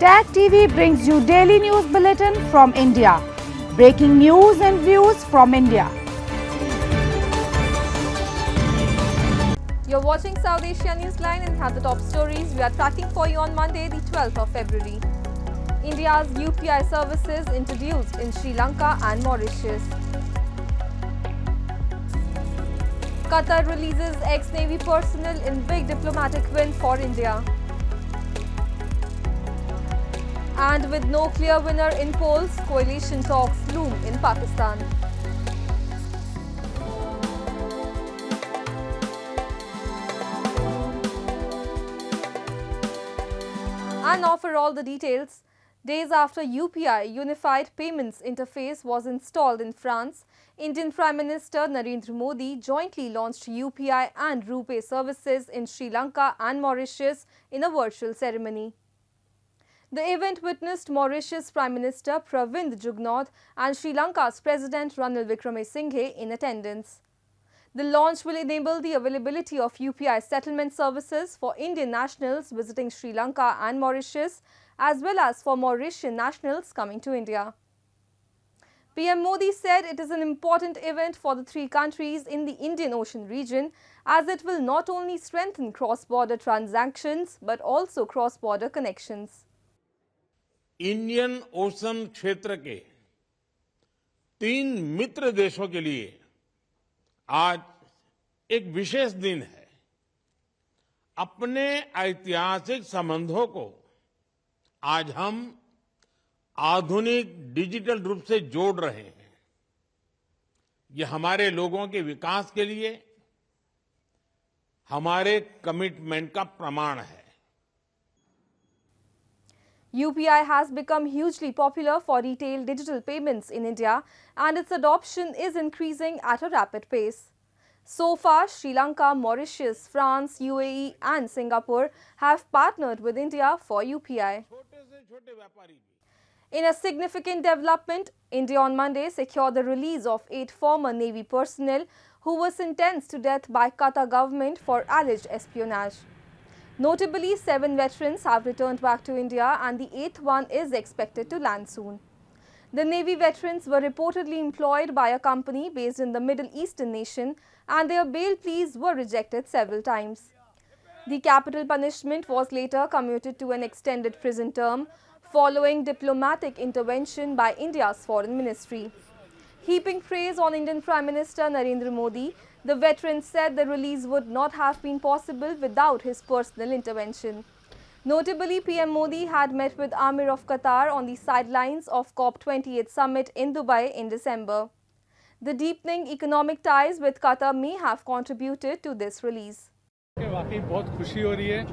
Tag TV brings you daily news bulletin from India. Breaking news and views from India. You're watching South Asia Newsline and have the top stories we are tracking for you on Monday, the 12th of February. India's UPI services introduced in Sri Lanka and Mauritius. Qatar releases ex-Navy personnel in big diplomatic win for India. And with no clear winner in polls, coalition talks loom in Pakistan. And now for all the details. Days after UPI Unified Payments Interface was installed in France, Indian Prime Minister Narendra Modi jointly launched UPI and RuPay services in Sri Lanka and Mauritius in a virtual ceremony. The event witnessed Mauritius Prime Minister Pravind Jugnauth and Sri Lanka's President Ranil Wickremesinghe in attendance. The launch will enable the availability of UPI settlement services for Indian nationals visiting Sri Lanka and Mauritius, as well as for Mauritian nationals coming to India. PM Modi said it is an important event for the three countries in the Indian Ocean region, as it will not only strengthen cross-border transactions but also cross-border connections. Indian ocean क्षेत्र के 3 मित्र देशों के लिए आज एक विशेष दिन है। अपने ऐतिहासिक संबंधों को आज हम आधुनिक डिजिटल रूप से जोड़ रहे हैं। ये हमारे लोगों के विकास के लिए हमारे कमिटमेंट का प्रमाण है। UPI has become hugely popular for retail digital payments in India, and its adoption is increasing at a rapid pace. So far, Sri Lanka, Mauritius, France, UAE and Singapore have partnered with India for UPI. In a significant development, India on Monday secured the release of 8 former Navy personnel who were sentenced to death by Qatar government for alleged espionage. Notably, 7 veterans have returned back to India and the 8th one is expected to land soon. The Navy veterans were reportedly employed by a company based in the Middle Eastern nation, and their bail pleas were rejected several times. The capital punishment was later commuted to an extended prison term following diplomatic intervention by India's foreign ministry. Heaping praise on Indian Prime Minister Narendra Modi, the veteran said the release would not have been possible without his personal intervention. Notably, PM Modi had met with Amir of Qatar on the sidelines of COP28 summit in Dubai in December. The deepening economic ties with Qatar may have contributed to this release. वाकई बहुत खुशी हो रही है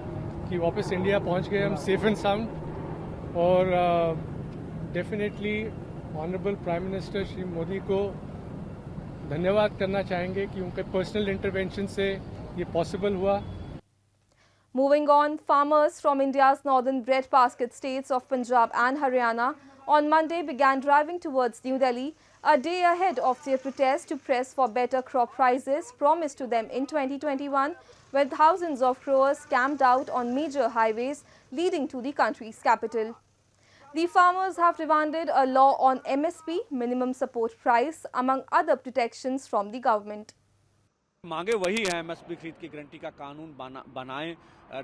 कि वापस India पहुंच गए हम सेफ एंड साउंड और definitely honourable prime minister Shri Modi को धन्यवाद करना चाहेंगे कि उनके पर्सनल इंटरवेंशन से ये पॉसिबल हुआ. Moving on, farmers from India's northern breadbasket states of Punjab and Haryana on Monday began driving towards New Delhi a day ahead of their protest to press for better crop prices promised to them in 2021, when thousands of growers camped out on major highways leading to the country's capital. The farmers have demanded a law on MSP, minimum support price, among other protections from the government. मांगे वही है, MSP खरीद की guarantee का कानून बनाएं,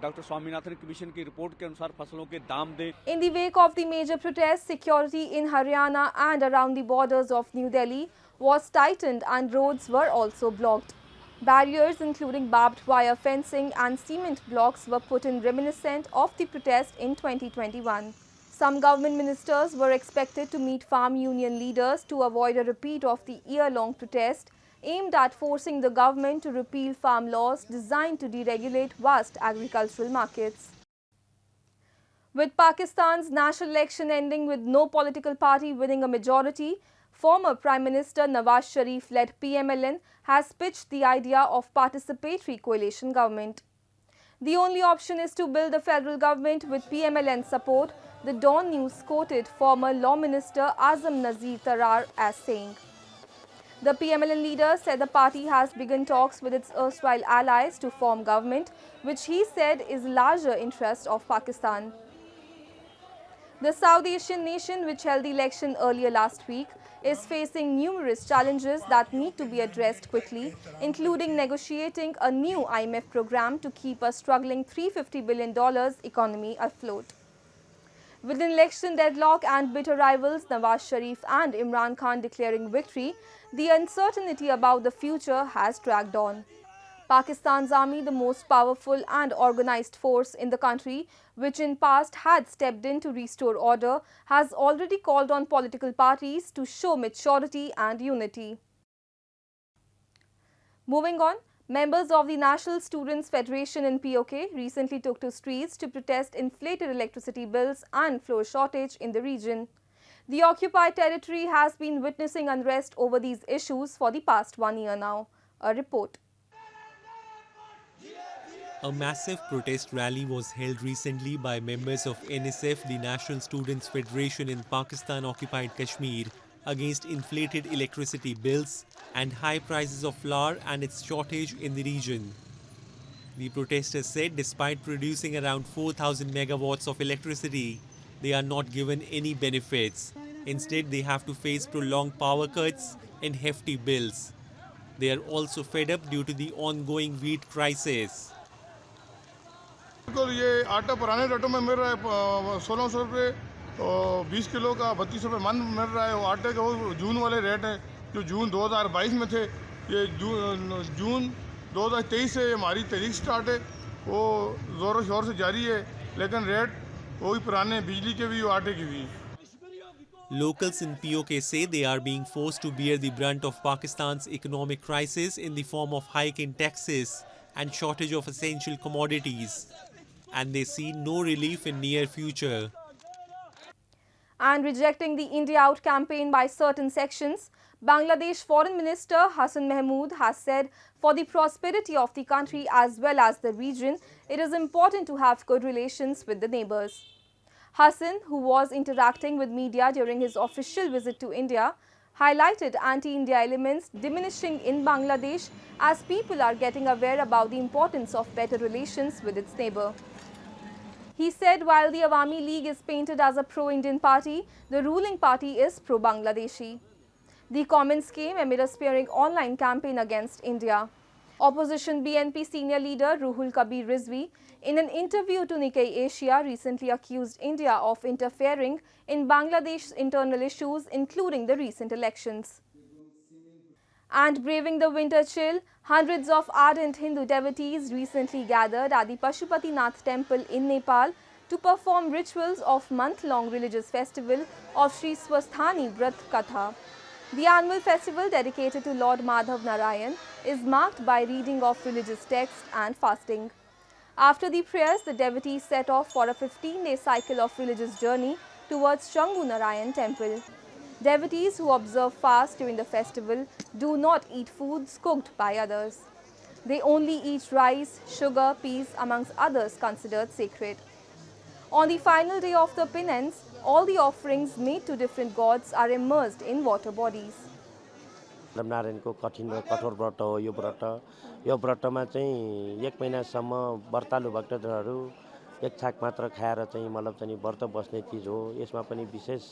doctor Swaminathan commission की report के अनुसार फसलों के दाम दें. In the wake of the major protests, security in Haryana and around the borders of New Delhi was tightened and roads were also blocked. Barriers including barbed wire fencing and cement blocks were put in reminiscent of the protest in 2021. Some government ministers were expected to meet farm union leaders to avoid a repeat of the year-long protest aimed at forcing the government to repeal farm laws designed to deregulate vast agricultural markets. With Pakistan's national election ending with no political party winning a majority, former Prime Minister Nawaz Sharif-led PMLN has pitched the idea of participatory coalition government. The only option is to build a federal government with PMLN support, the Dawn News quoted former Law Minister Azam Nazir Tarar as saying. The PMLN leader said the party has begun talks with its erstwhile allies to form government, which he said is larger interest of Pakistan. The South Asian nation, which held the election earlier last week, is facing numerous challenges that need to be addressed quickly, including negotiating a new IMF program to keep a struggling $350 billion economy afloat. With an election deadlock and bitter rivals Nawaz Sharif and Imran Khan declaring victory, the uncertainty about the future has dragged on. Pakistan's army, the most powerful and organized force in the country, which in past had stepped in to restore order, has already called on political parties to show maturity and unity. Moving on, members of the National Students Federation in POK recently took to streets to protest inflated electricity bills and floor shortage in the region. The occupied territory has been witnessing unrest over these issues for the past 1 year now. A report. A massive protest rally was held recently by members of NSF, the National Students Federation in Pakistan-occupied Kashmir, against inflated electricity bills and high prices of flour and its shortage in the region. The protesters said despite producing around 4,000 megawatts of electricity, they are not given any benefits. Instead, they have to face prolonged power cuts and hefty bills. They are also fed up due to the ongoing wheat crisis. बिल्कुल ये आटा पुराने रेटों में मिल रहा है 1600 रुपये 20 kilo का 32 रुपये मन मिल रहा है। वो आटे का वो जून वाले रेट हैं जो जून 2022 में थे। ये जून 2023 से हमारी तहरीक स्टार्ट है, वो ज़ोरों शोर से जारी है, लेकिन रेट वही पुराने बिजली के भी आटे के भी। Locals in POK say they are being forced to bear the brunt of Pakistan's economic crisis in the form of hike in taxes and shortage of essential commodities, and they see no relief in near future. And rejecting the India Out campaign by certain sections, Bangladesh Foreign Minister Hassan Mahmood has said for the prosperity of the country as well as the region, it is important to have good relations with the neighbors. Hassan, who was interacting with media during his official visit to India, highlighted anti-India elements diminishing in Bangladesh as people are getting aware about the importance of better relations with its neighbor. He said while the Awami League is painted as a pro-Indian party, the ruling party is pro-Bangladeshi. The comments came amid a spearing online campaign against India. Opposition BNP senior leader Ruhul Kabir Rizvi, in an interview to Nikkei Asia, recently accused India of interfering in Bangladesh's internal issues, including the recent elections. And braving the winter chill, hundreds of ardent Hindu devotees recently gathered at the Pashupatinath temple in Nepal to perform rituals of month-long religious festival of Sri Swasthani Vrat Katha. The annual festival dedicated to Lord Madhav Narayan is marked by reading of religious texts and fasting. After the prayers, the devotees set off for a 15-day cycle of religious journey towards Shangu Narayan temple. Devotees who observe fast during the festival do not eat foods cooked by others. They only eat rice, sugar, peas, amongst others considered sacred. On the final day of the penance, all the offerings made to different gods are immersed in water bodies. नारायणको कठिन र कठोर व्रत हो यो व्रत। यो व्रतमा चाहिँ 1 महिनासम्म व्रतालु भक्तजनहरू एक छाक मात्र खाएर चाहिँ मतलब चाहिँ व्रत बस्ने चीज हो। यसमा पनि विशेष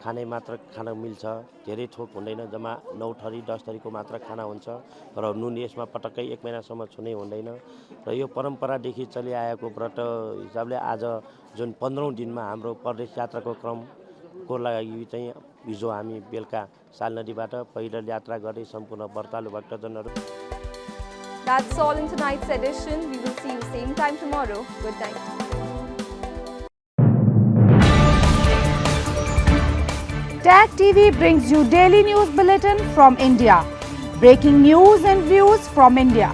खाने मात्र खान मिल्छ, धेरै थोक हुँदैन, जम्मा 9 थरी 10 थरीको मात्र खाना हुन्छ र नुन यसमा पटक्कै 1 महिनासम्म छुनै हुँदैन र यो परम्परादेखि चलिआएको व्रत हिसाबले आज जुन 15औं दिनमा हाम्रो परदेश यात्राको क्रमको लागि चाहिँ हिजो हामी बेलुका साल नदीबाट पैदल यात्रा गरे सम्पूर्ण व्रतालु भक्तजनहरू। That's all in tonight's edition. We will see you same time tomorrow. Good night. Tag TV brings you daily news bulletin from India. Breaking news and views from India.